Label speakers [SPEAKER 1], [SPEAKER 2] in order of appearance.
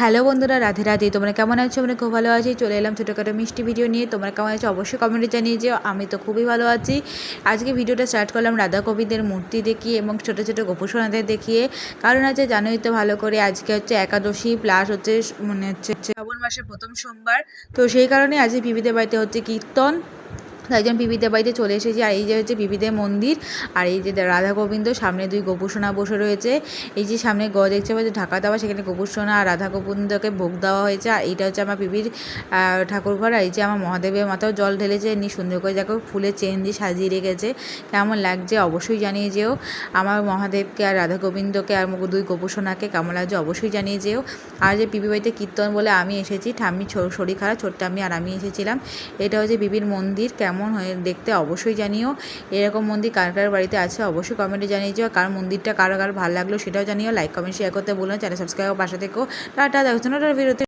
[SPEAKER 1] Hello বন্ধুরা, রাধে রাধে। তোমরা কেমন আছো? আমরা খুব ভালো আছি। চলে এলাম ছোটোখাটো মিষ্টি ভিডিও নিয়ে। তোমরা কেমন আছো অবশ্যই কমেন্টে জানিয়ে যেও। আমি তো খুবই ভালো আছি। আজকে ভিডিওটা স্টার্ট করলাম রাধা গোবিন্দের মূর্তি দেখিয়ে এবং ছোটো ছোটো গোপুসোনাদের দেখিয়ে। কারণ আছে জানোই তো ভালো করে, আজকে হচ্ছে একাদশী প্লাস হচ্ছে শ্রাবণ মাসের প্রথম সোমবার। তো সেই কারণে আজকে পিবিদের বাড়িতে হচ্ছে কীর্তন। তাই জন্য পিবিদের বাড়িতে চলে এসেছি। আর এই যে হচ্ছে পিবিদের মন্দির, আর এই যে রাধা গোবিন্দ, সামনে দুই গোপুসোনা বসে রয়েছে। এই যে সামনে দেখতে পাচ্ছি ঢাকা দেওয়া, সেখানে গোপুসোনা আর রাধা গোবিন্দকে ভোগ দেওয়া হয়েছে। আর এইটা হচ্ছে আমার পিবির ঠাকুরঘর। আর এই যে আমার মহাদেবের মাথাও জল ঢেলেছে, এমনি সুন্দর করে দেখো ফুলের চেন দিয়ে সাজিয়ে রেখেছে। কেমন লাগছে অবশ্যই জানিয়ে যেও। আমার মহাদেবকে আর রাধা গোবিন্দকে আর দুই গোপুসোনাকে কেমন লাগছে অবশ্যই জানিয়ে যেও। আর যে পিবির বাড়িতে কীর্তন বলে আমি এসেছি, ঠাম্মি শরীর খারাপ, ছোট্ট আমি আর আমি এসেছিলাম। এটা হচ্ছে পিবির মন্দির, কেমন হয়ে দেখতে অবশ্যই জানিও। এরকম মন্দির কার কার বাড়িতে আছে অবশ্যই কমেন্টে জানিয়ে যাও। কার মন্দিরটা কারো ভালো লাগলো সেটাও জানিও। লাইক কমেন্ট শেয়ার করতে বলুন, চ্যানেল সাবস্ক্রাইব পাশে থেকেও। টাটা, দেখো ভিডিওতে।